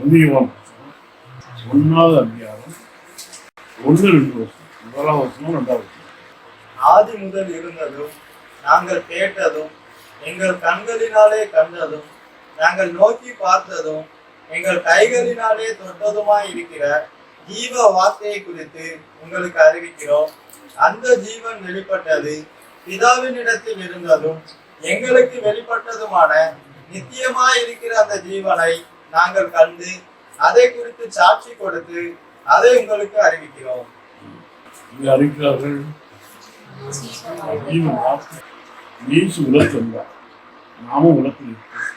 ஒன்றியவான் ஒன்றாவது அதிகாரம் 1-2 வருஷம். முதலாம் வருஷமும் 2வது வருஷம். ஆதி முதல் இருந்ததும் நாங்கள் கேட்டதும் எங்கள் கண்களினாலே கண்டதும் நாங்கள் நோக்கி பார்த்ததும் எங்கள் கைகளினாலே தொட்டதுமாய் இருக்கிற ஜீவ வார்த்தையை குறித்து உங்களுக்கு அறிவிக்கிறோம். அந்த ஜீவன் வெளிப்பட்டது பிதாவினிடத்தில் இருந்ததும் எங்களுக்கு வெளிப்பட்டதுமான நித்தியமாய் இருக்கிற அந்த ஜீவனை நாங்கள் கண்டு அதை குறித்து சாட்சி கொடுத்து அதை உங்களுக்கு அறிவிக்கிறோம். அறிவிக்கிறார்கள். இயேசு உலகத்தில் இருந்தார், நாமும் உலகத்தில் இருக்கிறோம்.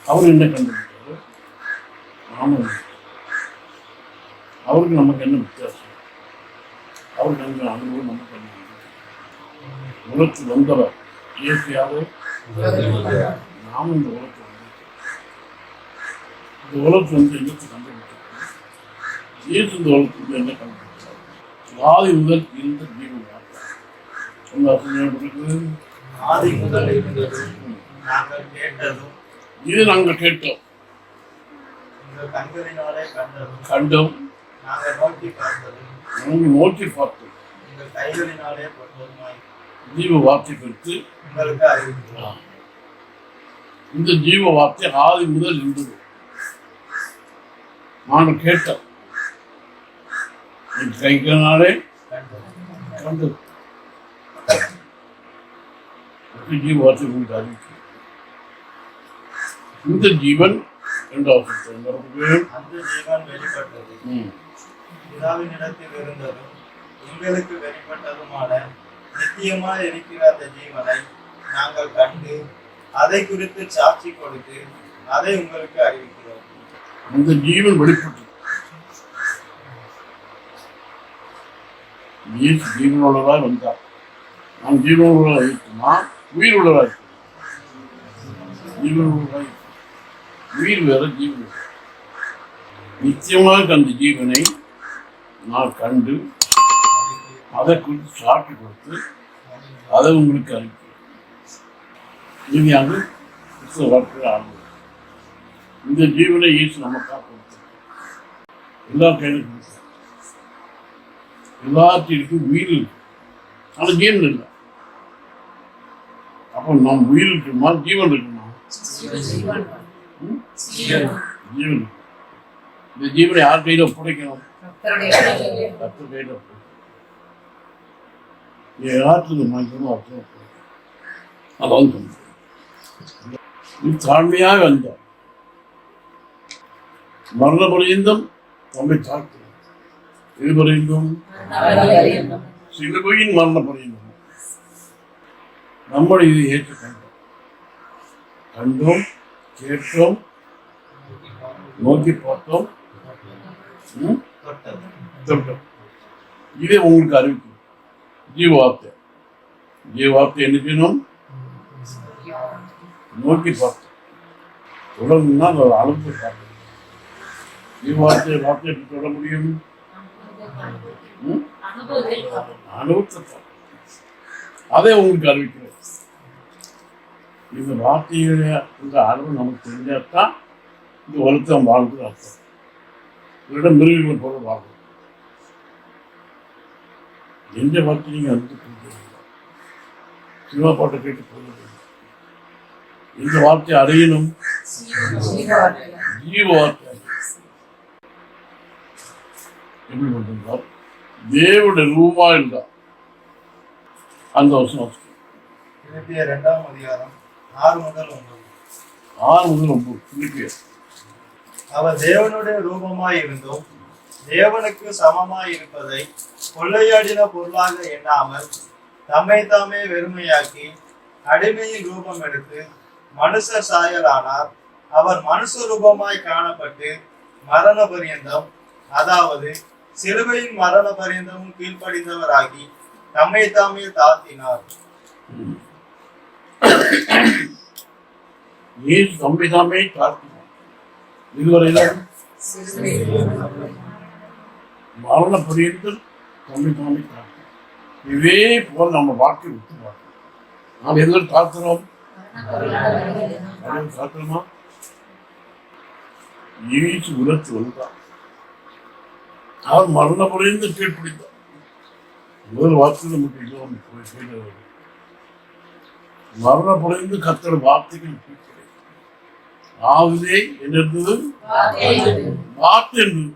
அவர் என்ன கண்டுபிடிச்சாரு, நாமும் அவருக்கு நமக்கு என்ன வித்தியாசம்? அவருக்கு அந்த அனுபவம் நமக்கு என்ன? உலகத்தில் வந்தவர் இயற்கையாக நாமும் இந்த உலகத்தில் இந்த உலகத்தில் வந்து என்னத்தை கண்டுபிடிச்சார்? இயேசு இந்த உலகத்தில் என்ன கண்டுபிடிச்சார்? ஆதி முதல் இருந்த ஜீவன் ஆதி முதல் இருந்தது நாங்கள் கேட்டதும் இது நாங்கள் கேட்டோம், எங்கள் கண்களினாலே கண்டோம், நாங்கள் நோக்கி பார்த்ததும் எங்கள் கைகளினாலே தொட்டதுமாய் ஜீவ வார்த்தை குறித்து உங்களுக்கு அறிவிக்கிறோம். இந்த ஜீவ வார்த்தை ஆதி முதல் இருந்தது. நாங்கள் கேட்டோம், என் கைகளினாலே கண்டது. ஜீவ வார்த்தை உங்களுக்கு அறிவிக்கிறோம். இந்த ஜீவன் இரண்டாவது அந்த ஜீவன் வெளிப்பட்டது பிதாவினிடத்தில் இருந்ததும் எங்களுக்கு வெளிப்பட்டதுமான நித்தியமாய் இருக்கிற அந்த ஜீவனை நாங்கள் கண்டு அதை குறித்து சாட்சி கொடுத்து அதை உங்களுக்கு அறிவிக்கிறோம். அந்த ஜீவன் வெளிப்பட்டது. ஜீவனோடதான் வந்தார். நாம் ஜீவனோட இருக்குமா, உயிரோடதா இருக்கு? ஜீவனோட உயிர் வேற, ஜீவன் வேற. நிச்சயமாக அந்த ஜீவனை நான் கண்டு அதை குறித்து சாட்சி கொடுத்து அதை உங்களுக்கு அனுப்பி இனியாக வாழ்க்கை ஆகும். இந்த ஜீவனை இயேசு நமக்காக கொடுத்தார். எல்லா கையிலும் கொடுத்தார். எல்லாத்திற்கும் உயிர் இருக்கு, ஆனால் ஜீவன் இல்லை. அப்போ நம் உயிர் இருக்குமா, ஜீவன் இருக்குமா? ஜீவன். இந்த ஜீவனை யார் கையில ஒப்படைக்கணும்? கர்த்தர் கையில ஒப்படைக்கணும். யாருக்கு மாற்றமோ அர்த்தம் அதான் தாழ்மையாக வந்தார். மரண பரியந்தம் தம்மை தாழ்த்தினார். இது பரியந்தம் சிலுவையின் மரண பரியந்தம் நம்மளை இது ஏற்றுக்கொண்டோம், கண்டோம், கேட்டோம், நோக்கி பார்த்தோம், தொட்டோம். இதே உங்களுக்கு அறிவிக்கும் ஜீவார்த்தை. ஜீவார்த்தை என்ன செய்யணும்? நோக்கி பார்த்தோம், தொடர்ந்துன்னா அளவுக்கு பார்த்தோம். ஜீவார்த்தை வார்த்தை தொட முடியும், அனுபவத்தை அதே உங்களுக்கு அறிவிக்கிறோம். இந்த வார்த்தையுடைய இந்த அளவு நமக்கு தெரிஞ்சாதான் இந்த உலகத்தை வாழ்ந்து அர்த்தம். இவரிடம் மிருகங்களை போல வாழும். எந்த வார்த்தை நீங்க வந்து சினிமா பாட்டை கேட்டு போகிறது. இந்த வார்த்தையை அறியணும், ஜீவ வார்த்தை எப்படி பண்றார்? தேவனுடைய ரூபா என்றார். அந்த வருஷம் 2ஆம் அதிகாரம் 6 முதல் 9. அவர் தேவனுடைய ரூபமாய் இருந்தும் தேவனுக்கு சமமாய் இருப்பதை கொள்ளையாடின பொருளாக எண்ணாமல் தம்மை தாமே வெறுமையாக்கி அடிமையின் ரூபம் எடுத்து மனுஷர் சாயலானார். அவர் மனுஷ ரூபமாய் காணப்பட்டு மரண பரியந்தம், அதாவது சிலுவையின் மரண பரியந்தமும் கீழ்ப்படிந்தவராகி தம்மை தாமே தாழ்த்தினார். தம்மை தாமே தாழ்த்தினார். இதுவரையில மரண பரியந்தம் தம்மை தாமே தாழ்த்தினார். இதே போல் நம்ம வாழ்க்கை விட்டு பார்க்கணும். நாம் எதில் தாழ்த்துறோம்? தாழ்த்துறோமா? இயேசு உலகத்து வந்தார். அவர் மரணமடைந்து கீழ்ப்பிடித்தார். முதல் வார்த்தை நமக்கு இதுவும் மரணமடைந்து கர்த்தர் வார்த்தைகள் கீழ்ப்படி ஆவிலே என்ன இருந்தது? வார்த்தை இருந்தது,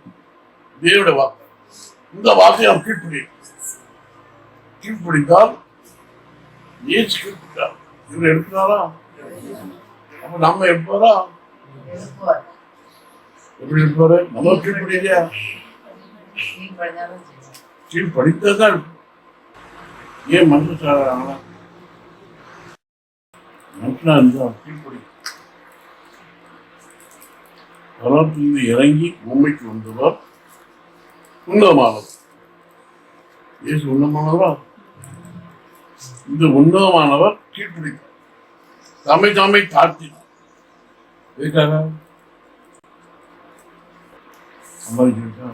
தேவனுடைய வார்த்தை. இந்த வார்த்தையை நாம் கீழ்ப்படித்தால் இயேசு கீழ்ப்படித்தார். இவர் எடுக்கிறாரா? அப்ப நம்ம எடுப்பாரா? எப்படி இருப்பாரு? நம்ம கீழ்ப்படியா? கீழ்படித்தான். ஏன் மனுஷன் மனுஷனா இருந்தா கீழ்ப்படி. பரலோகத்திலிருந்து இறங்கி பூமிக்கு வந்தவர் உன்னதமானவர். இயேசு உன்னதமானவரா? இந்த உன்னதமானவர் கீழ்ப்படித்தார், தம்மை தாழ்த்தினார். எதுக்காக? சம்பாதிச்சிருக்கா?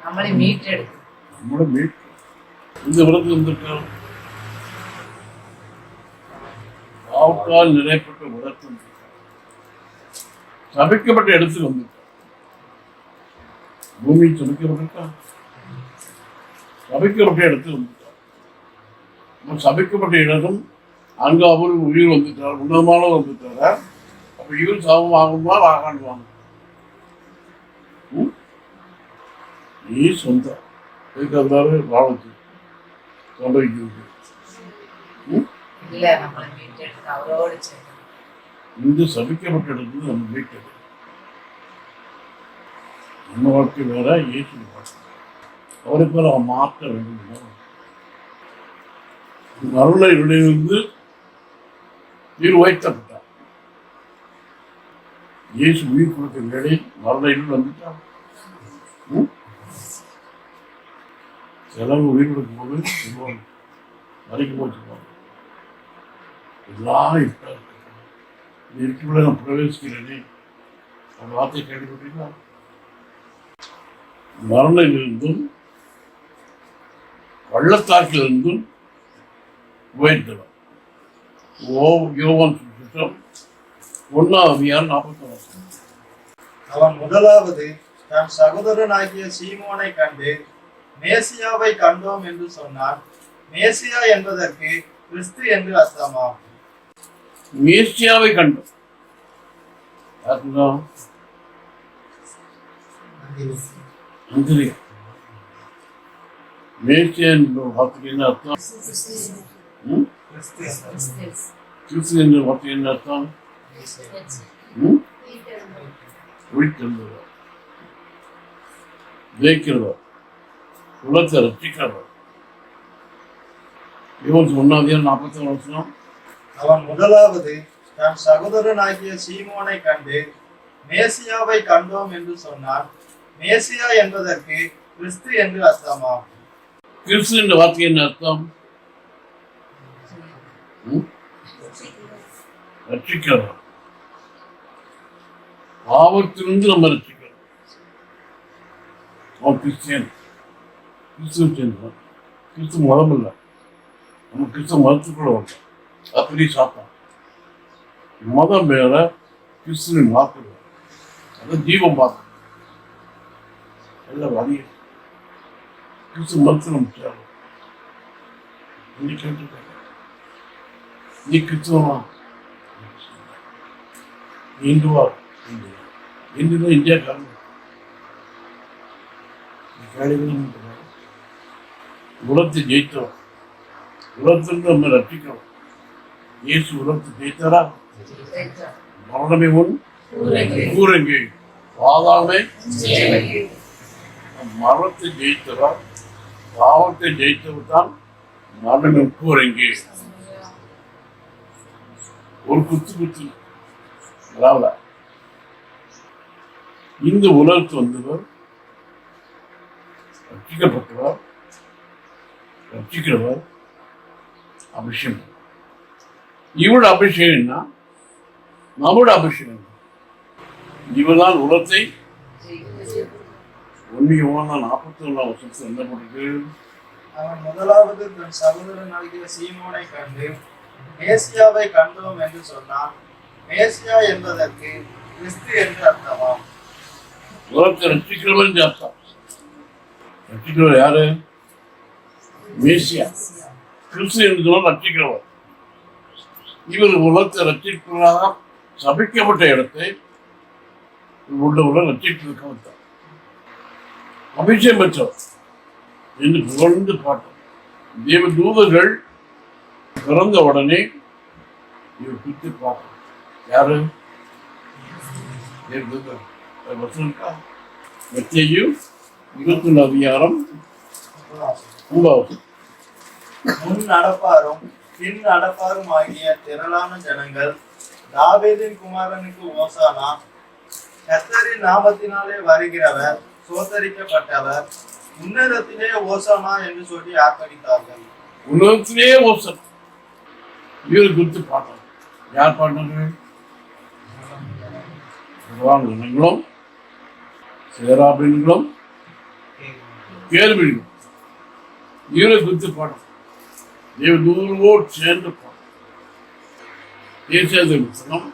நம்மளை மீட்டு இந்த உலகத்தில் இருந்திருக்கார். பாவத்தால் நிறையப்பட்ட உலகத்தில் சபிக்கப்பட்ட இடத்துக்கு வந்திருக்கார். பூமி சபிக்கப்பட்டிருக்கா? சபிக்கப்பட்ட இடத்துக்கு வந்துட்டார். சபிக்கப்பட்ட இடம் அங்க அவரு உயிர் வந்துட்டார், உன்னதமானவர் வந்துட்டாரா? அப்ப இவர் சாபம் ஆகுமா ஆகாண்டுவாங்க? நீ சொந்தம் எதுக்காக வாழத்து சம்பவிக்கிறது. இந்த சபிக்கப்பட்ட இடத்துல நம்ம மீட்டது. நம்ம வாழ்க்கை வேற, இயேசு அவருக்கு அவன் மாற்ற வேண்டும். மருளை இருந்து உயிர் வைத்தப்பட்டார். இயேசு உயிர் கொடுக்க வேலை மருளையில் வந்துட்டார். செலவு உயிர் கொடுக்கும் போது வரைக்கும் போச்சுருவாங்க. எல்லாரும் இப்ப இருக்குள்ள நான் பிரவேசிக்கிறேனே அந்த வார்த்தையை கேள்விப்பட்டீங்களா? மரணிலிருந்தும் பள்ளத்தாக்கிலிருந்தும் உயர்த்தவர். யோவான் சுவிசேஷம் 1:41. அவன் முதலாவது தன் சகோதரனாகிய சீமோனை கண்டு மேசியாவை கண்டோம் என்று சொன்னான். மேசியா என்பதற்கு கிறிஸ்து என்று அர்த்தமாகும். மேசியாவை கண்டோம். மேசியா என்ற வார்த்தைக்கு என்ன அர்த்தம்? கிறிஸ்து என்ற வார்த்தைக்கு என்ன அர்த்தம்? உயிர்த்தெழுந்தவர், ஜெயிக்கிறவர், உலகத்தை ரட்சிக்கிறவர். 1:41. அவன் முதலாவது தன் சகோதரனாகிய சீமோனை கண்டு மேசியாவை கண்டோம் என்று சொன்னான். மேசியா என்பதற்கு கிறிஸ்து என்று அர்த்தமாகும். கிறிஸ்து என்ற வார்த்தைக்கு என்ன அர்த்தம்? ரட்சிக்கிறவர், பாவத்திலிருந்து நம்ம ரட்சிக்கிறோம். அவன் கிறிஸ்டியன். கிறிஸ்துவ சேர்ந்தான். கிறிஸ்து மதம் இல்லை, நம்ம கிறிஸ்துவ மதத்துக்குள்ள வந்தோம். அப்படி சாத்தான் மதம் வேற, கிறிஸ்துவின் வாக்கு வேற. அதான் ஜீவம் பார்க்க எல்லாம் வழிய கிறிஸ்து மதத்தில் நம்ம சேரும். இன்னைக்கு நீ கிறிஸ்துவனா? இந்துவா? இந்துதான் இந்தியா காரணம். உலகத்தை ஜெயித்தோம். உலகத்திலிருந்து நம்ம ரட்சிக்கிறோம். இயேசு உலகத்தை ஜெயித்தாரா? மரணமே உன் கூரங்கே, பாதாளமே மரணத்தை ஜெயித்தரா? பாவத்தை ஜெயித்தவர் தான் மரணமே கூரங்கே. ஒரு குத்து அதாவது இந்த உலகத்து வந்தவர் ரட்சிக்கப்பட்டவர், ரட்சிக்கிறவர், அபிஷேகம். இவரோட அபிஷேகம்னா நம்மளோட அபிஷேகம். இவர்தான் உலகத்தை 1:41 என்ன பண்ணுறது? அவன் முதலாவது தன் சகோதரனாகிய சீமோனை கண்டு மேசியாவை கண்டோம் என்று சொன்னான். மேசியா என்பதற்கு கிறிஸ்து என்று அர்த்தமாம். உலகத்தை ரட்சிக்கிறவன் அர்த்தம். ரட்சிக்கிறவர் யாரு? மேசியா. கிறிஸ்து என்று ரட்சிக்கிறவர். இவர் உலகத்தை ரட்சிக்கிறவராக சபிக்கப்பட்ட இடத்தை உள்ளவர்கள் ரட்சிக்கிறதுக்கு வந்தார். அபிஷேகம் பெற்றவர் என்று புகழ்ந்து பாட்டார். தேவ தூதர்கள் பிறந்த உடனே இவர் குறித்து பார்த்தார். யாரு? மத்தேயு 21 அதிகாரம் 9. முன் நடப்பாரும் பின் நடப்பாரும் ஆகிய திரளான ஜனங்கள் தாவீதின் குமாரனுக்கு ஓசானா, கர்த்தரின் நாமத்தினாலே வருகிறவர் சோதரிக்கப்பட்டவர், உன்னதத்திலே ஓசானா என்று சொல்லி ஆர்ப்பரித்தார்கள். உலகத்திலே ஓசன் இவர் குறித்து பாட்டார். யார் பாடினார்கள்? ஜனங்களும் சேராபீன்களும் கேள்விகளும் இவரை குறித்து பாடம். தேவதூதர்களோடு சேர்ந்து பாடம். ஏசாயா புத்தகம்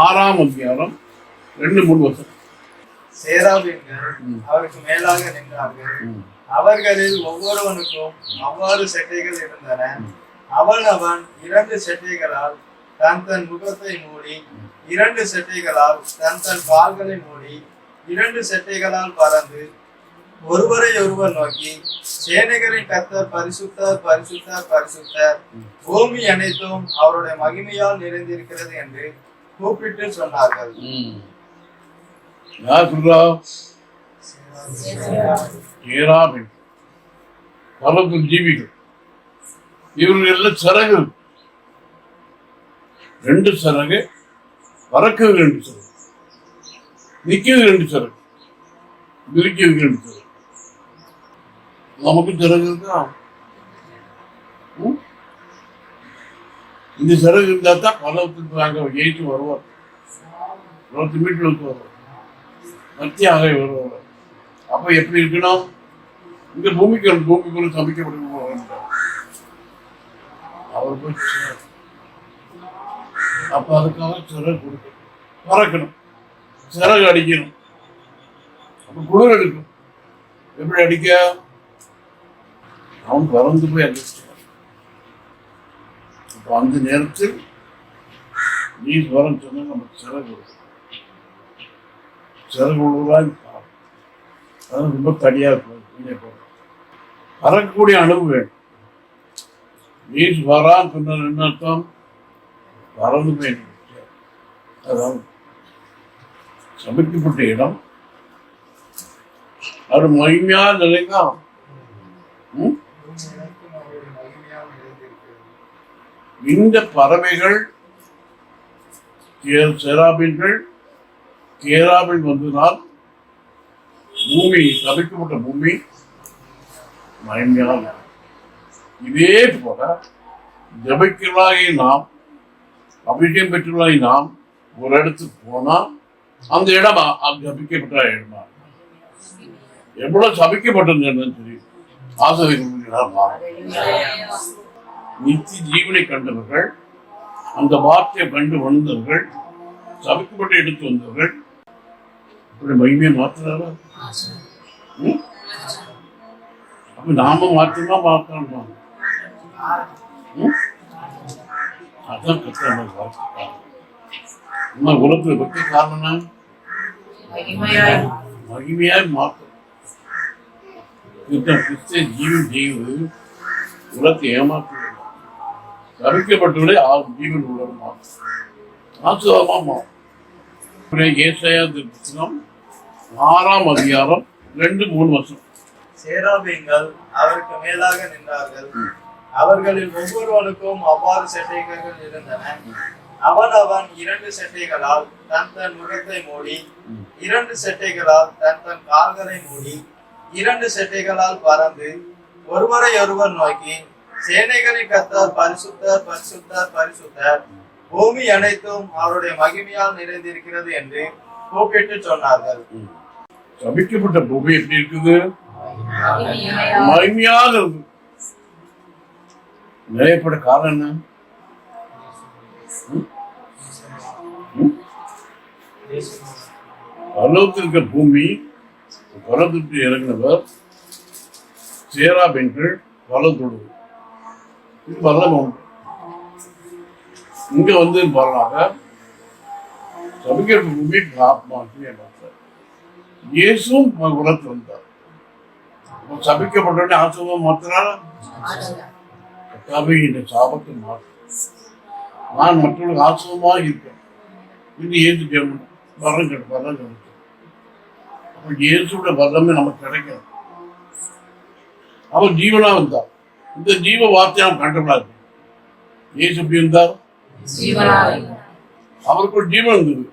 6ஆம் அதிகாரம் 2-3 சேராபீன்கள் அவருக்கு மேலாக நின்றார்கள். அவர்களில் ஒவ்வொருவனுக்கும் அவ்வாறு செட்டைகள் இருந்தன. அவன் 2 செட்டைகளால் தன் முகத்தை மூடி, 2 செட்டைகளால் தன் கால்களை மூடி, 2 செட்டைகளால் பறந்து ஒருவரை ஒருவர் நோக்கி, சேனைகளின் கர்த்தர் பரிசுத்தர் பரிசுத்தர் பரிசுத்தர், பூமி அனைத்தும் அவருடைய மகிமையால் நிறைந்திருக்கிறது என்று கூப்பிட்டு சொன்னார்கள். யார் சொல்றா? சேராபீன், பரலோகத்தின் ஜீவிகள். இவர்கள் எல்லாம் சிறகு, 2 சிறகு, பறக்குது 2 சிறகு, நிற்கிறது 2 சிறகு, விரிக்கிறது 2 சிறகு. நமக்கு சிறகு இருக்கா? இந்த சிறகு இருந்தா தான் பரலோகத்துக்கு நாங்கள் ஜெயிச்சு வருவார். 20 மீட்டருக்கு வருவார், மத்திய ஆகை வருவார். அப்ப எப்படி இருக்கணும்? இந்த பூமிக்குள்ள சமைக்கப்பட்டு அவர் போய் அப்ப அதுக்காக சிறகு கொடுக்கணும், பறக்கணும், சிறகு அடிக்கணும். அப்ப குளிர் எடுக்கும். எப்படி அடிக்க? அவன் பறந்து போய் அடிச்சான். அப்ப அந்த நேரத்தில் நீ வரம் சொன்ன நமக்கு சிறகு கொடுக்கும். சிறகு உள்ளதான் அது ரொம்ப தடியா இருக்கும். பறக்கக்கூடிய அனுபவம் வேணும். நீர் வரான்னு சொன்ன என்ன அர்த்தம்? பறந்து போய் அதாவது சமைக்கப்பட்ட இடம் அது மகிமையா நிலைதான். இந்த பறவைகள் சேராபீன்கள் கேராபின் வந்ததால் பூமி சமைக்கப்பட்ட பூமி மகிமையாக. இதே போல ஜபிக்கலாகி நாம், அபிஷேகம் பெற்றுள்ளாகி நாம் ஒரு இடத்துக்கு போனா அந்த இடமா ஜபிக்கப்பட்ட இடமா எவ்வளவு சபிக்கப்பட்டது தெரியும். ஆசிரியர் நித்திய ஜீவனை கண்டவர்கள், அந்த வார்த்தையை கண்டு வந்தவர்கள், சபிக்கப்பட்ட எடுத்து வந்தவர்கள் இப்படி மகிமையை மாற்றுறாரா? அப்ப நாம மாற்றமா மாற்றணும். அதான் கத்த உலகத்துல பற்றி காரணம் மகிமையாய் மாற்றம். கிறிஸ்தை ஜீவன் செய்வது உலகத்தை ஏமாற்றுவது. சபிக்கப்பட்டவரை ஜீவன் உலக மாற்றம் ஆசுவமா மாறும். ஏசாயா புத்தகம் 6ஆம் அதிகாரம் 2-3 சேராபீன்கள் அவருக்கு மேலாக நின்றார்கள். அவர்களில் ஒவ்வொருவனுக்கும் அவ்வாறு செட்டைகள் இருந்தன. அவன் 2 செட்டைகளால் தன் முகத்தை மூடி, 2 செட்டைகளால் தன் கால்களை மூடி, 2 செட்டைகளால் பறந்து ஒருவரை ஒருவர் நோக்கி, சேனைகளின் கர்த்தர் பரிசுத்தர் பரிசுத்தர் பரிசுத்தர், பூமி அனைத்தும் அவருடைய மகிமையால் நிறைந்திருக்கிறது என்று கூப்பிட்டு சொன்னார்கள். சபிக்கப்பட்ட பூமி எப்படி இருக்குது? மகிமையாக இருக்கு. நிறையப்பட காரணம் என்ன? பரலோகத்தில் இருக்கிற பூமி பரலோகத்தில் இறங்கினவர் சேரா பெண்கள் பரலோகத்தோடு இது பரலோகம். இங்க வந்து பாருங்க சபிக்கப்பட்ட பூமி ஆத்மாக்கு இயேசுவும் உலகத்தில் வந்தார். சபிக்கப்பட்ட ஆசிர்வாதம் மாத்தினால இந்த சாபத்தை மாற்ற நான் மற்றவர்களுக்கு ஆசிரமமாக இருக்கேன். இது ஏசு கேட்கணும் வரம் கிடைக்கும். அப்ப இயேசுட வரமே நமக்கு கிடைக்கும். அவர் ஜீவனா வந்தார். இந்த ஜீவ வார்த்தையை நாம் கண்டுபிடாது. இயேசு எப்படி இருந்தார்? அவருக்கு ஒரு ஜீவன் இருந்தது.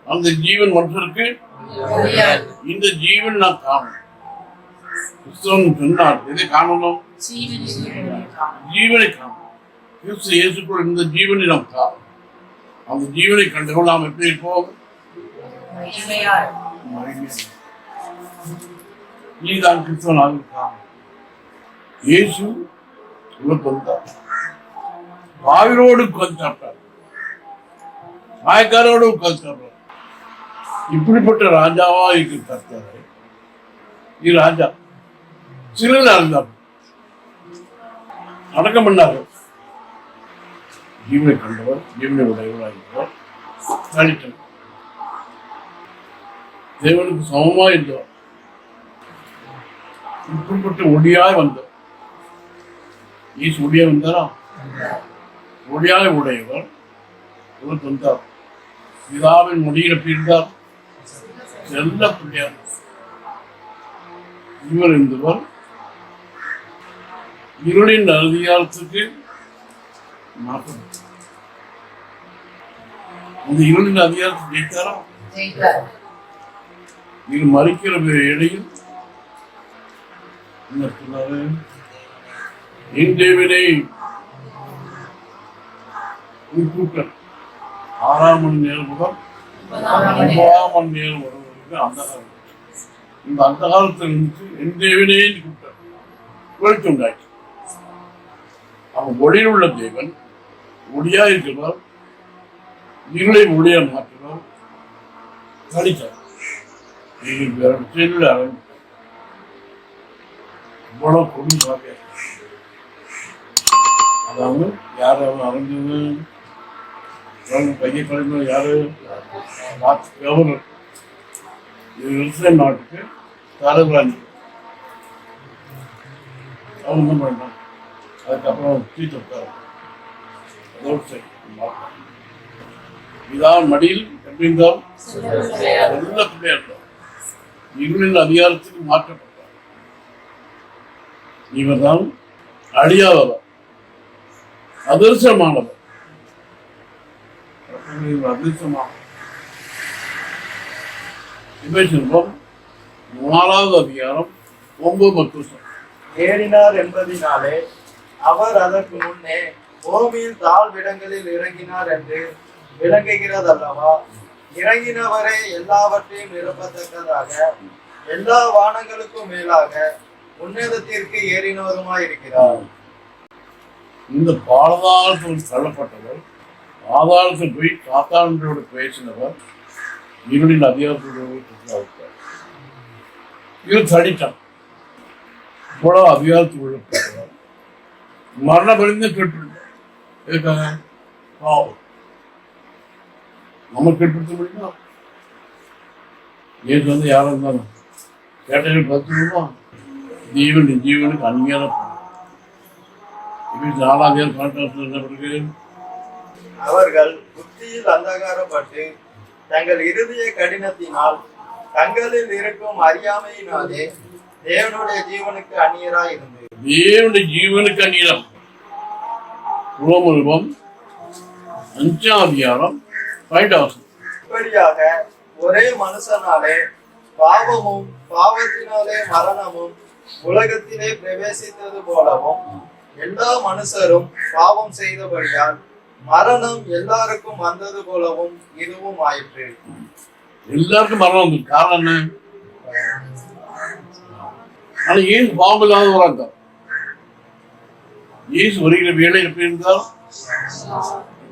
அந்த ஜீவன் மனுஷருக்கு இந்த ஜீவன் நான் காணும். கிறிஸ்தவன் சொன்னார் எதை காணணும்? ஜீவனை காணும். கிறிஸ்து இயேசுக்குள் இந்த ஜீவனை நாம் காணும். அந்த ஜீவனை கண்டுகொள்ள நாம் எப்படி இருப்போம்? நீதான் கிறிஸ்தவனாக காணும். இயேசு உனக்கு வந்தார். பாவிரோடு உட்கார்ந்து சாப்பிட்டார். மாயக்காரோடு உட்கார்ந்து சாப்பிட்டார். இப்படிப்பட்ட ராஜாவா இருக்கு கர்த்தர். இது ராஜா சிலர் இருந்தார். அடக்கம் பண்ணார். ஜீவனை கண்டவர், ஜீவனை உடையவராக நடித்தவர், தேவனுக்கு சமமா இருந்தவர். இப்படிப்பட்ட ஒளியாய் வந்தார். ஈசு ஒளியா வந்தாரா? ஒளியாய் உடையவர் இவர் வந்தார். பிதாவின் முடியில் எப்படி இருந்தார்? செல்ல பிள்ளையார். இவர் இருந்தவர் இருளின் அதிகாரத்துக்கு மாற்றம். அந்த இருளின் அதிகாரத்தை ஜெயித்தாரா? இது மறிக்கிற இடையில் என்ன சொன்னாரு? என் தேவனே கூட்டம் 6 மணி நேரம் முதல் 9 மணி நேரம் வருவதற்கு அந்த காலம். இந்த அந்த காலத்தில் இருந்து என் தேவனே கூட்டம் வெளிச்சம் உண்டாச்சு. அவன் ஒளியில் உள்ள தேவன் ஒளியா இருக்கிறார். இருளை ஒளியா மாற்றினார். கழித்தார். செல்ல இவ்வளவு கொண்டு பார்க்க அதாவது யார் அவன் அறிஞ்சது கையை கலைஞர் யாரு? கவர்னர். இது இஸ்ரேல் நாட்டுக்கு தலைவராஜ். அவங்க என்ன பண்ணான்? அதுக்கப்புறம் தீட்டு வைத்தார். அதோடு சரி இதான் மடியில் எப்படி இருந்தாலும் நல்ல பிள்ளையா இருந்தார். இருளின் அதிகாரத்துக்கு மாற்றப்பட்டார். இவர் தான் அழியாதவர், அதிர்ஷ்டமானவர். அதிர்ஷ்டமான 4வது அதிகாரம் 9 ஏறினார் என்பதினாலே அவர் அதற்கு முன்னே பூமியில் தாழ்விடங்களில் இறங்கினார் என்று விளங்குகிறது அல்லவா? இறங்கினவரே எல்லாவற்றையும் நிரப்பத்தக்கதாக எல்லா வானங்களுக்கும் மேலாக உன்னதத்திற்கு ஏறினவருமாய் இருக்கிறார். இந்த பாதாளத்தில் தள்ளப்பட்டவர், பாதாளத்தில் போய் சாத்தானோடு பேசினவர், இருளின் அதிகாரத்தோடு இது தடித்தான். இவ்வளவு அதிகாரத்தில் உள்ளப்பட்டவர் மரண பரிந்து கேட்டுருக்காங்க. பாவம் நம்ம கேட்டு முடியுமா? ஏற்று வந்து யாரும் இருந்தாலும் கேட்டது 10 ரூபா ஜீவனுக்கு அந்நியாரம். 4ஆம் கான்ட்ராக்ட் என்ன பிறகு அவர்கள் புத்தியில் அந்தகாரப்பட்டு தங்கள் இருதய கடினத்தினால் தங்களில் இருக்கும் அறியாமையினாலே தேவனுடைய ஜீவனுக்கு அந்நியராய் இருந்தது. தேவனுடைய ஜீவனுக்கு அந்நியரம். ரோமர் 5ஆம் அதிகாரம் 5 இப்படியாக ஒரே மனுஷனாலே பாவமும் பாவத்தினாலே மரணமும் உலகத்திலே பிரவேசித்தது போலவும் எல்லா மனுஷரும் பாவம் செய்தபடியால் மரணம் எல்லாருக்கும் வந்தது போலவும் இதுவும் ஆயிற்று. எல்லாருக்கும் மரணம் வந்து காரணம் என்ன? ஆனா ஏன் பாவம் இல்லாதவராக இருந்தார்? இயேசு வருகிற வேலை எப்படி இருந்தால்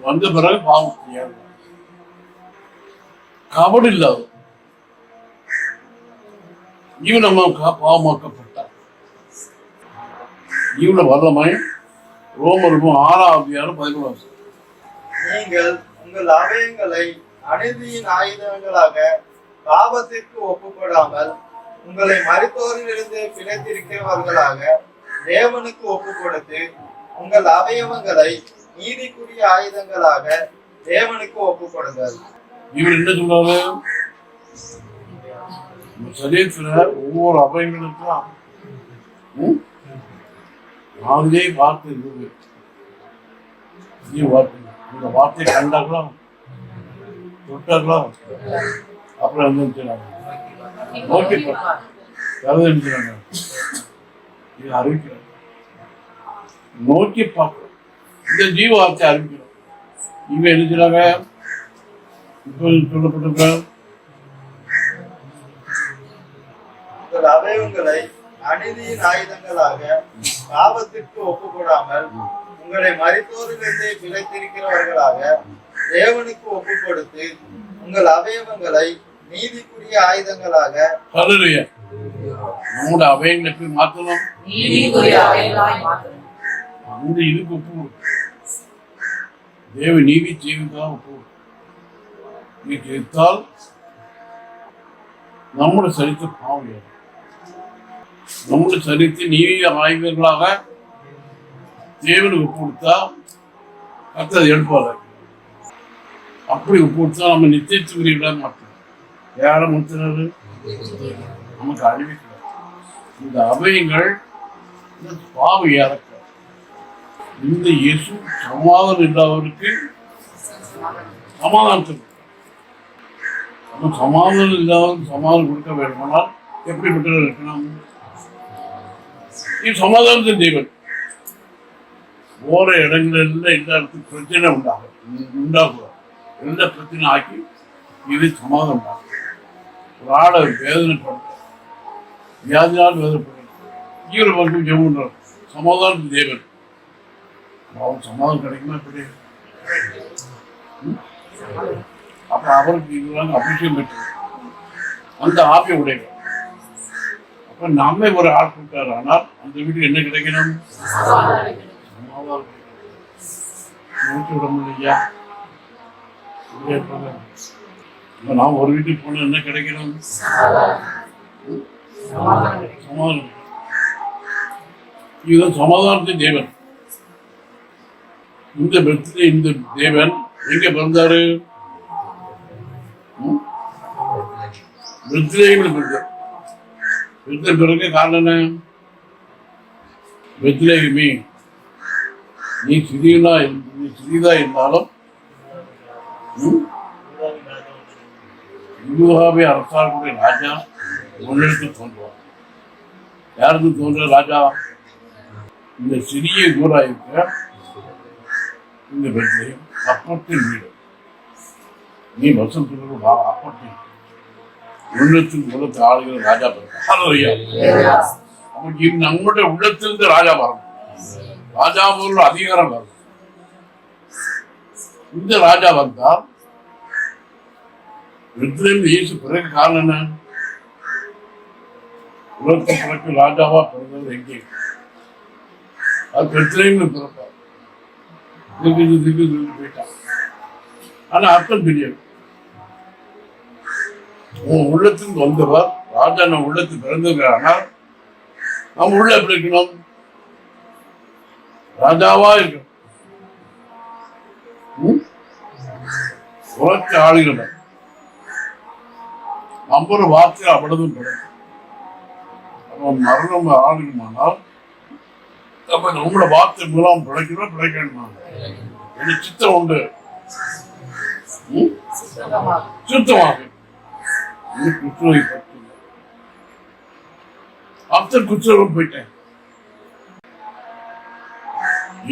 வந்த பிறகு பாவம் செய்யாது. கபடு இல்லாத இவன் நமக்காக பாவமாக்கப்பட்டார். இவன வல்லமை ரோமருக்கும் 6:11. நீங்கள் உங்கள் அவயங்களை அநீதியின் ஆயுதங்களாக பாவத்திற்கு ஒப்புக்கொடாமல் உங்களை மரித்தோரிலிருந்து பிழைத்திருக்கிறவர்களாக தேவனுக்கு ஒப்புக் கொடுத்து உங்கள் அவயவங்களை நீதிக்குரிய ஆயுதங்களாக தேவனுக்கு ஒப்புக் கொடுங்கள். இவர் என்ன சொல்றாரு? சரீரத்துல ஒவ்வொரு அவயங்களுக்கும் நாங்களே வார்த்தை இருக்குது. இந்த வார்த்தை கண்டாக்கலாம், தொட்டாக்கலாம், அப்புறம் நோக்கி கருதுறாங்க. இது அறிவிக்கிறாங்க, நோக்கி பார்க்கிறோம். இந்த ஜீவ வார்த்தை அறிவிக்கிறோம். இவன் இருக்கிறாங்க இப்போ சொல்லப்பட்டிருக்க உங்கள் அவயவங்களை அநீதியின் ஆயுதங்களாக பாவத்திற்கு ஒப்புக்கொடாமல் உங்களை மரித்தோரிலிருந்து பிழைத்திருக்கிறவர்களாக தேவனுக்கு ஒப்புக் கொடுத்து உங்கள் அவயவங்களை நீதிக்குரிய ஆயுதங்களாக நம்முடைய அவயங்களை போய் மாற்றணும். அந்த இதுக்கு ஒப்பு கொடுக்கும். தேவ நீதி செய்வதாக ஒப்பு கொடுக்கும். நீ கேட்டால் நம்முடைய சரித்த பாவம், நம்முடைய சரித்த நீதி ஆய்வுகளாக தேவனுக்கு ஒப்பு கொடுத்தா கர்த்தர் எழுப்பாரு. அப்படி ஒப்பு கொடுத்தா நம்ம நித்தியத்துக்குரிய மாற்றோம். யாரை முத்துறாரு? நமக்கு அறிவிக்கிறார். இந்த அபயங்கள் பாவை இறக்க இந்த இயேசு சமாதானம் இல்லாதவருக்கு சமாதானத்துக்கு நம்ம சமாதானம் இல்லாதவருக்கு சமாதானம் கொடுக்க வேண்டுமானால் எப்படிப்பட்டவர் இருக்கணும்? இது சமாதானத்தின் தேவன். போற இடங்கள்ல எல்லா இடத்துக்கும் பிரச்சனை உண்டாகும். எந்த பிரச்சனை ஆக்கி இது சமாதானம் உண்டாகும். ஒரு ஆளை வேதனைப்படுத்த வியாதியால் வேதனைப்படுத்த இவர் வந்து ஜெபம் சமாதானத்தின் தேவன். அவன் சமாதானம் கிடைக்குமா கிடையாது? அப்ப அவருக்கு இதுதான் அபிஷேகம் பெற்று அந்த ஆவிய உடையவர். அப்ப நம்மை ஒரு ஆள் கொடுத்தாரு. ஆனால் அந்த வீட்டுக்கு என்ன கிடைக்கணும்? விட முடியா? இப்ப நாம் ஒரு வீட்டுக்கு போனா என்ன கிடைக்கணும்? சமாதானம். இதுதான் சமாதானத்தின் தேவன். இந்த பர்த்டே இந்த தேவன் எங்க பிறந்தாரு? பிறகு காரணம் என்ன? பெத்லேகமே நீ சிறிதா இருந்தாலும் யூதாவை அரசாங்கக்கூடிய ராஜா முன்னெடுத்து தோன்றுவார். யாருக்கு தோன்ற ராஜா? இந்த சிறிய ஊரா இருக்க இந்த பெத்லேகம் அப்பத்தின் வீடு. நீ வசம் அப்பத்தின் உள்ளத்தின் உலகத்து ஆளுகிற ராஜா பிறக்க. நம்முடைய உள்ளத்திலிருந்து ராஜா வரணும். ராஜா போல அதிகாரம் வரணும். இந்த ராஜா வந்தால் இயேசு பிறகு காரணம் என்ன? உலகத்தை பிறகு ராஜாவா பிறந்தது எங்கே? அது பெத்லேஹேம்ல பிறப்பார். போயிட்டான். ஆனா அர்த்தம் தெரியாது. உன் உள்ளத்துக்கு வந்தவர் ராஜா நம்ம உள்ளத்துக்கு பிறந்திருக்கிறார். நம்ம உள்ள எப்படி இருக்கணும்? ராஜாவா இருக்கணும். உலக ஆளுகளை நம்ம வார்த்தை அவ்வளவு மரணம் ஆளுமானால் அப்ப நம்மளோட வார்த்தை மூலம் பிழைக்கணுமா? எனக்கு சித்தம் உண்டு. சுத்தமாக குற்றவை ஆப்டர் குற்றம் போயிட்டேன்.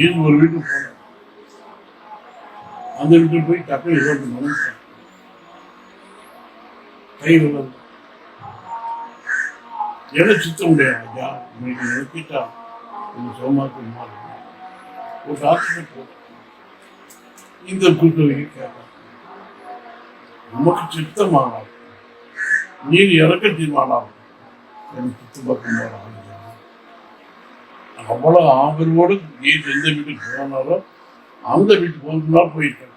ஏன் ஒரு வீட்டுக்கு போனேன். அந்த வீட்டுக்கு போய் டக்குனு ஏதோ மனசேன் கை உள்ளது. எனக்கு சித்தம் உடைய ஐயா இன்னைக்கு நினைக்கிட்டா சோமாக்கு மாறி ஒரு டாக்டர் போட்டேன். இந்த குற்றவை கேட்டான். நமக்கு சித்தமானால் நீர் இறக்க தீர்மானம் எனக்கு சுத்து பக்கம் அவ்வளவு ஆவலோடு ஏசு எந்த வீட்டுக்கு போனாலும் அந்த வீட்டுக்கு போகணும்னா போயிட்டேன்.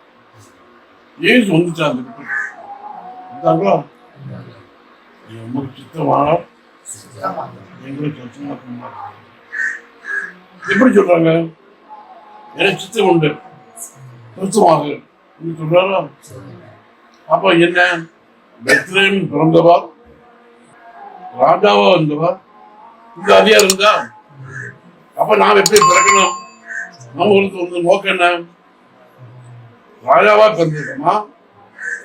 ஏசு வந்துச்சு அந்த வீட்டுக்கு இருந்தாங்களா உங்களுக்கு சித்தமான எங்களுக்கு சுத்தமாக எப்படி சொல்றாங்க? எனக்கு சித்தம் உண்டு சுத்தமாக சொல்றாரா? அப்ப என்ன பெத்லகேம் பிறந்தவா ராஜாவா வந்தவா இந்த அதிகாரம் இருந்தா அப்ப நாம் எப்படி பிறக்கணும்? நம்மளுக்கு வந்து நோக்கம் என்ன? ராஜாவா பிறந்திருக்கோமா?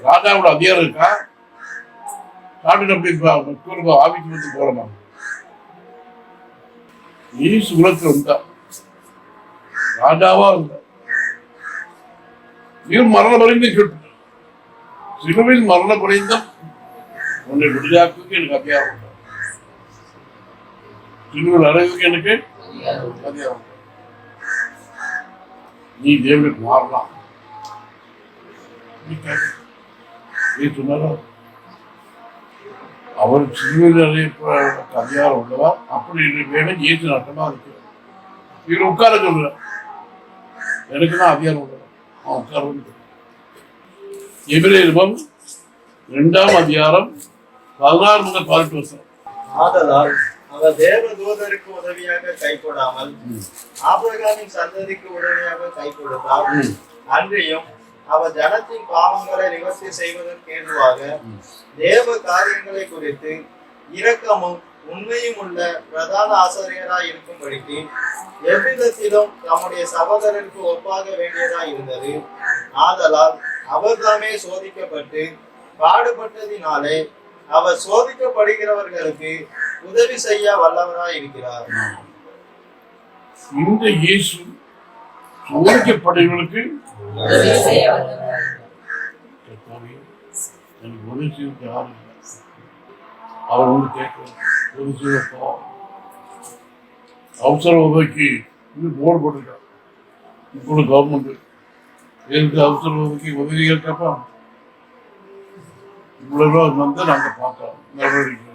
ராஜாவோட அதிகாரம் இருக்கா? சாப்பிட்டு அப்படி ஆவிக்கு வந்து போறோமா? ஈசு குலத்துல வந்தா ராஜாவா இருந்தா மரண பரிந்தும் கேட்டு சிலுவையில் மரண பரிந்தும் உன்னை விடுதலாக்கு எனக்கு அதிகாரம் சிலுவையில் அறைவதற்கு எனக்கு அதிகாரம். நீ தேவனுக்கு மாறலாம். நீ சொன்னாரா அவர் சிலுவையில் அறைய அதிகாரம் உள்ளவா? அப்படி வேணும் ஏற்று நட்டமா இருக்கு. இவர் உட்கார சொல்ற எனக்கு தான் அதிகாரம் உள்ளவா? அவன் உட்கார. எபிரேயர் 2ஆம் அதிகாரம் 16 முதல் 18 வருஷம். ஆதலால் அவர் தேவ தூதருக்கு உதவியாக கை கொடாமல் ஆபிரகாமின் சந்ததிக்கு உதவியாக கை கொடுத்தார். அன்றியும் அவர் ஜனத்தின் பாவங்களை நிவர்த்தி செய்வதற்கு ஏதுவாக தேவ காரியங்களை குறித்து இரக்கமும் உண்மையும் உள்ள பிரதான ஆசாரியராய் இருக்கும்படிக்கு எவ்விதத்திலும் தம்முடைய சகோதரருக்கு ஒப்பாக வேண்டியதாய் இருந்தது. ஆதலால் அவர் தாமே சோதிக்கப்பட்டு பாடுபட்டதினாலே அவர் சோதிக்கப்படுகிறவர்களுக்கு உதவி செய்ய வல்லவராய் இருக்கிறார். இந்த இயேசு சோதிக்கப்படுகிறவர்களுக்கு உதவி செய்ய வல்லவராய் அவர் வந்து கேட்கிறார். அவசர உதவிக்கு போர்டு போட்டிருக்கார். இப்போ கவர்மெண்ட் எதுக்கு அவசர உதவிக்கு உதவி கேட்கப்பா இவ்வளவு வந்து நாங்க பார்க்கலாம் நடவடிக்கை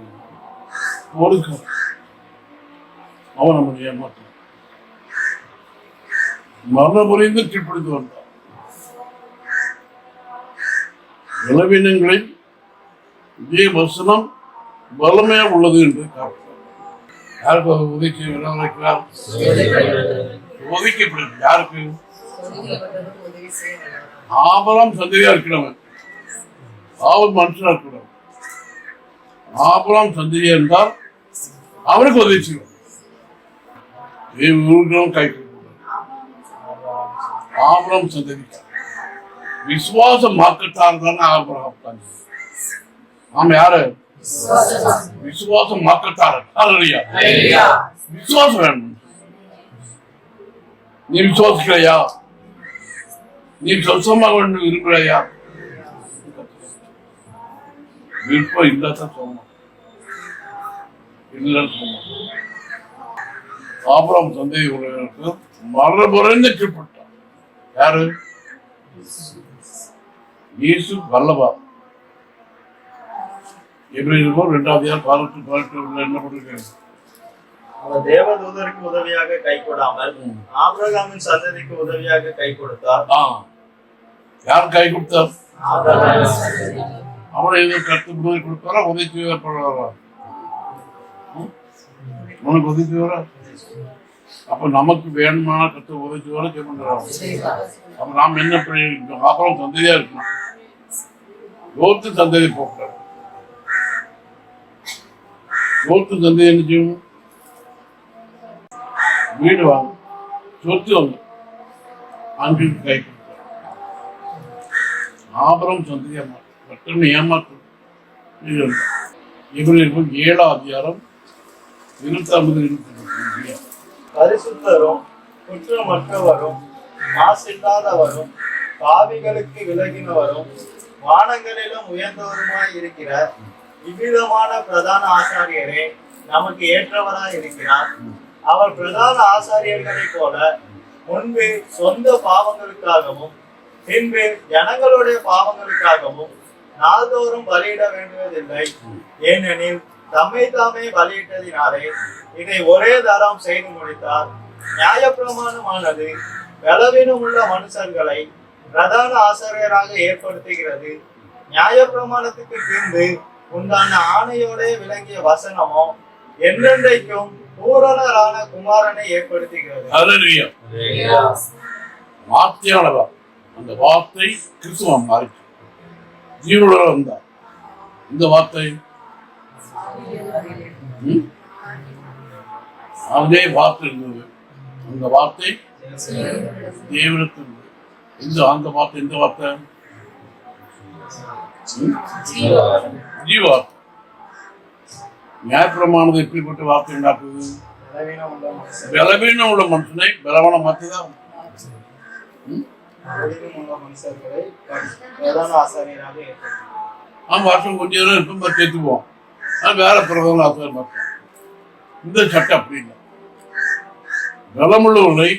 அவன் நம்ம ஏமாற்ற மரண முறைந்து கீழ்ப்படுத்தி வந்தான். பலவீனங்களில் இதே வசனம் பலமையா உள்ளது என்று காட்டுறார். யாருக்கு உதவி செய்கிறார்? ஒதுக்கப்படுது. யாருக்கு? ஆபரம் சந்ததியா இருக்கிறவன். ஆபத் மனுஷனா இருக்கிறவன். ஆபரம் சந்ததியா இருந்தால் அவனுக்கு உதவி செய்வான். கை ஆபரம் சந்ததி விசுவாசம் மாக்கத்தார் தானே ஆபரம். ஆமா யாரு? விசுவாசம் மாக்கத்தார். விசுவாசம் வேணும். நீ விசுவாசிக்கலையா? நீ சொந்தமாக வேண்டும் இருக்கிறையா? விருப்பம் இல்லாதான் சொல்லணும். இல்லைன்னு சொல்லணும். ஆபிரகாம் சந்ததி உலகருக்கு மரபுறைந்து கீழ்பட்டார். யாரு? இயேசு வல்லவா. எபிரேயர் 2ஆம் அதிகாரம் 18 என்ன பண்ணிருக்காங்க? அவர் தேவதூதருக்கு உதவியாக கை கொடாமல் ஆபிரகாமின் சந்ததிக்கு உதவியாக கை கொடுத்தார். யார் கை கொடுத்தார்? அவரை எதுவும் கருத்து உதவி கொடுத்தாரா? உதவி செய்வாரா? உனக்கு உதவி செய்வாரா? அப்ப நமக்கு வேணுமான கருத்து உதவி செய்வாரா? செய்வாங்க. அப்ப நாம் என்ன அப்புறம் சந்ததியா இருக்கணும். லோத்து சந்ததி போட்டார். லோத்து சந்ததி என்ன செய்யணும்? வீடு வாங்க, சொத்து வாங்க, அங்கிட்டு கை கொடுத்தார். ஆபரம் சந்ததியா மற்றொன்று ஏமாற்றும். எபிரேயர் 7ஆம் அதிகாரம் 29-30. பரிசுத்தரும் குற்றமற்றவரும் மாசில்லாதவரும் பாவிகளுக்கு விலகினவரும் வானங்களிலும் உயர்ந்தவருமாய் இருக்கிற இவ்விதமான பிரதான ஆசாரியரே நமக்கு ஏற்றவராய் இருக்கிறார். அவர் பிரதான ஆசாரியர்களைப் போல முன்பு சொந்த பாவங்களுக்காகவும் பின்பு ஜனங்களுடைய பாவங்களுக்காகவும் நாள்தோறும் பலியிட வேண்டுவதில்லை. ஏனெனில் தம்மை தாமே பலியிட்டதினாலே இதை ஒரே தரம் செய்து முடித்தார். நியாயப்பிரமாணமானது பலவீனம் உள்ள மனுஷர்களை பிரதான ஆசிரியராக ஏற்படுத்துகிறது. நியாயப்பிரமாணத்துக்கு பின்பு உண்டான ஆணையோட விளங்கிய வசனமோ என்றென்றைக்கும் பூரணரான குமாரனை ஏற்படுத்துகிறது. வார்த்தையானவா அந்த வார்த்தை கிறிஸ்துவம் மாறிச்சு ஜீவனோட வந்தார். இந்த வார்த்தை அதே வார்த்தை இருந்தது. அந்த வார்த்தை தேவனுக்கு இந்த அந்த வார்த்தை இந்த வார்த்தை ஜீவார்த்தை. நியாயப்பிரமானது எப்படிப்பட்ட வார்த்தை உண்டாக்குது? பலவீனம் உள்ள மனுஷனை பலவான மாற்றுதான். வருஷம் கொஞ்சம் நேரம் இப்ப சேர்த்துக்குவோம். வேற பிரதம ஆசிரியர் மாற்றம். இந்த சட்டம் அப்படி இல்லை. பலமுள்ளவர்களை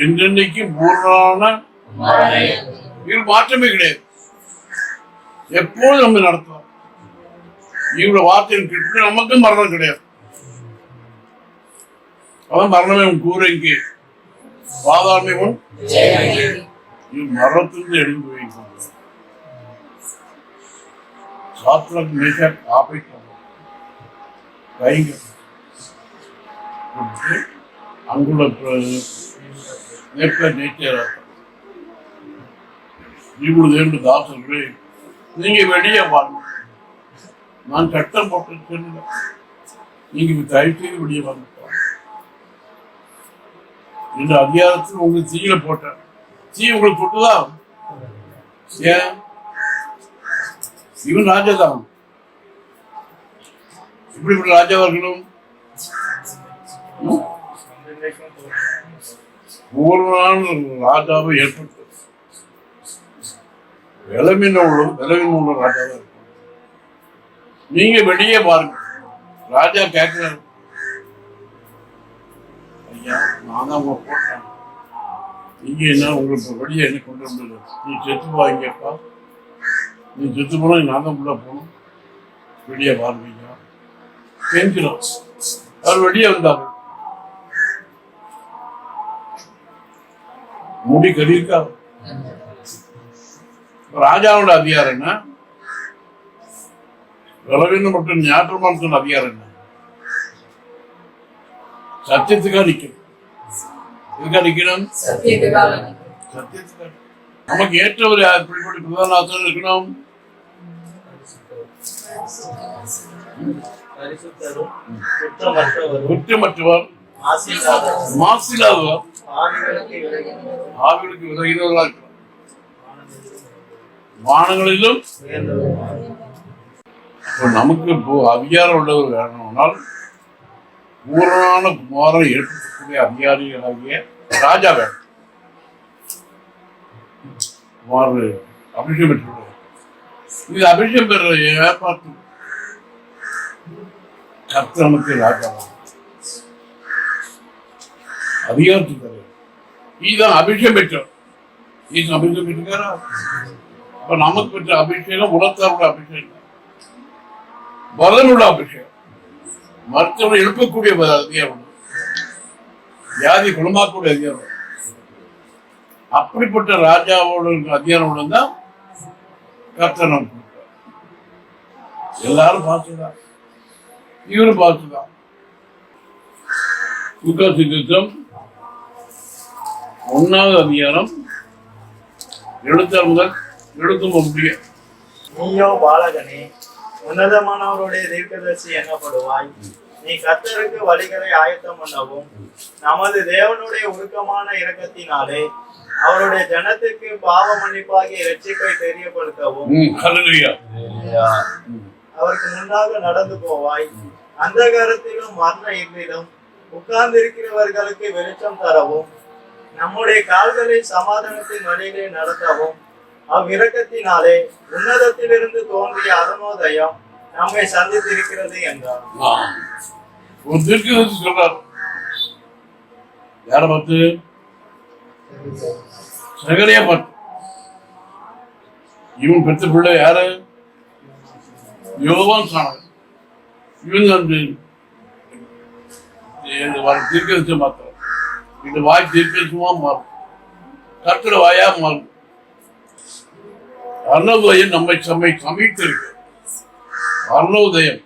என்றென்னைக்கும் பூரணமான மாற்றமே கிடையாது. எப்போதும் நம்ம நடத்துவோம். இவரோட வார்த்தையின் கிட்ட நமக்கும் மரணம் கிடையாது. அவன் மரணமே உன் கூரைக்கு பாதாளமே உன் மரணத்திலிருந்து எழுந்து வைக்கும். சாத்திரம் மேஷக் ஆபைக்கு அங்குள்ள இப்பொழுது தாசர்களே நீங்க வெளியே வாங்க. நான் சட்டம் போட்டு நீங்க தயவு செய்து வெளியே வாங்க. இந்த அதிகாரத்தில் உங்களுக்கு தீயில போட்டேன். தீ உங்களுக்கு தொட்டுதா? ஏன்? இவன் ராஜாதான். இப்படிப்பட்ட ராஜாவர்களும் ஒவ்வொரு நாளும் ராஜாவை ஏற்பட்டு விளம்பின உள்ள ராஜாவா இருக்கும். நீங்க வெளியே பாருங்க. ராஜா கேட்கிறாரு, ஐயா நான் தான் உங்களை போட்டேன், நீங்க என்ன உங்களுக்கு வெளியே என்ன கொண்டு வந்தது? நீ செத்து போவீங்கப்பா, நீ செத்து போனா நான் தான் உள்ள போகணும், வெளியே பாருங்க தெரிஞ்சிடும். அவர் வெளியே வந்தாரு. முடி கடியிருக்காரு. ராஜாவோட அதிகாரம் என்ன? பலவீனம் மற்றும் ஞாபகமான அதிகாரம் என்ன? சத்தியத்துக்காக நிக்கணும். எதுக்காக நிக்கணும்? சத்தியத்துக்காக. நமக்கு ஏற்றவர் இப்படிப்பட்ட பிரதான ஆசிரியர் இருக்கணும். குற்றமற்றவர், மாசில்லாதவர், ஆவிகளுக்கு விலகினவர்களாக இருக்கிறார். வானங்களிலும் நமக்கு இப்போ அதிகாரம் உள்ளவர் வேணும்னால் பூரணமான குமாரை ஏற்படுத்தக்கூடிய அதிகாரிகளாகிய ராஜா வேணும். குமார் அபிஷேகம் பெற்று இது அபிஷேகம் பெற ஏற்பாட்டு கர்த்தனுக்கு ராஜா அதிகாரத்துக்கு இதுதான் அபிஷேகம் பெற்றோம். அபிஷேகம் பெற்றிருக்காரா? அப்ப நமக்கு பெற்ற அபிஷேகம் உலகத்தாரோட அபிஷேகம், பலனுள்ள அபிஷேகம், மருத்துவரை எழுப்பக்கூடிய அதிகாரம், வியாதி குணமாக்கூடிய அதிகாரம். அப்படிப்பட்ட ராஜாவோட அதிகாரம் தான் கர்த்தர் நமக்கு எல்லாரும் பார்த்துதான், இவரும் பார்த்துதான். சுத்தம் 1வது அதிகாரம் 76 முதல் 79 நீயோ பாலகனே, உன்னதமானவருடைய தீர்க்கதரிசி எண்ணப்படுவாய். நீ கர்த்தருக்கு வழிகளை ஆயத்தம் பண்ணவும் நமது தேவனுடைய உருக்கமான இரக்கத்தினாலே அவருடைய ஜனத்துக்கு பாவ மன்னிப்பாகிய இரட்சிப்பை தெரியப்படுத்தவும் அவருக்கு முன்னாக நடந்து போவாய். அந்தகாரத்திலும் மரண இருளிலும் உட்கார்ந்திருக்கிறவர்களுக்கு வெளிச்சம் தரவும் நம்முடைய கால்களை சமாதானத்தின் வழியிலே நடத்தவும் அவ்விரக்கத்தினாலே உன்னதத்திலிருந்து தோன்றிய அருணோதயம் நம்மை சந்தித்திருக்கிறது என்றார். சொல்றார். யார பார்த்து? சகரியா பார்த்து. இவன் பெற்ற பிள்ளை யாரு? யோவான் சாணகன். இவன் வந்து தீர்க்கதரிசி மாத்திரம். இந்த வாய் தீர்க்கதரிசமா மாறும், கர்த்தர் வாயா மாறும். அருணோதயம் நம்மை சமைத்திருக்கு. அருணோதயம்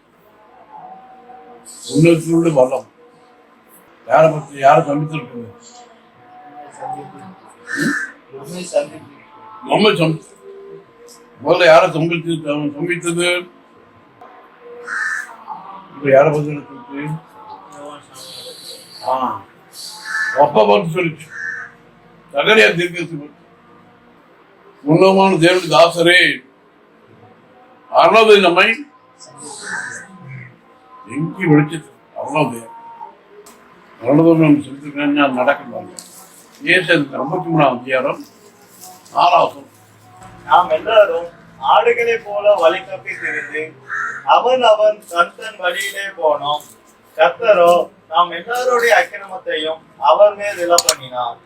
உன்னதத்திலுள்ள வல்லம். யாரை பத்தி யாரை சமைத்திருக்குது? நம்ம சமைத்து முதல்ல யாரை சமைத்தது? இப்ப யாரை பத்தி இருக்கு? அப்பா பார்த்து சொல்லிச்சு, சகரியா தீர்க்கதரிசி உன்னதமான தேவனுக்கு ஆசரே அருணோதயம் நம்மை எங்கி விழிச்சது. அருணோதயம் நம்ம செலுத்திருக்கேன் நடக்கிறாங்க. ஏசு 53ஆம் அதிகாரம் 6வது. நாம் எல்லாரும் ஆடுகளை போல வழி தப்பி திரிந்து அவன் தன் வழியிலே போனோம். கர்த்தரோ நாம் எல்லாருடைய அக்கிரமத்தையும் அவர் மேல் விழ பண்ணினார்.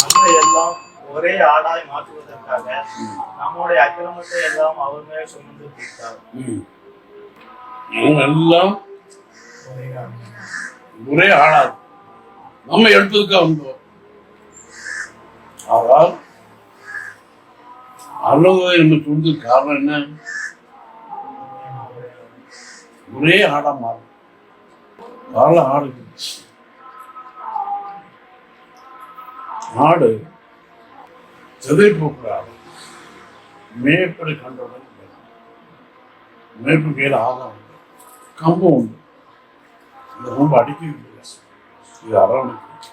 நம்மை எல்லாம் ஒரே ஆடாய் மாற்றுவதற்காக நம்முடைய அக்கிரமத்தை எல்லாம் அவர் மேல் சுமந்து தீர்த்தார். எல்லாம் ஒரே ஆடாது நம்ம எடுத்ததுக்காக வந்தோம். ஆனால் அருணோதயம் நம்ம சொல்றது காரணம் என்ன? ஒரே ஆடா மாறும். கால ஆடு ஆடு செதை போக்குறாரு. மேற்படி கண்டவுடன் மேய்ப்பு கையில் ஆகாரம் உண்டு, கம்பம் உண்டு. இந்த ரொம்ப அடிக்கிறது இது அரவணைக்கு.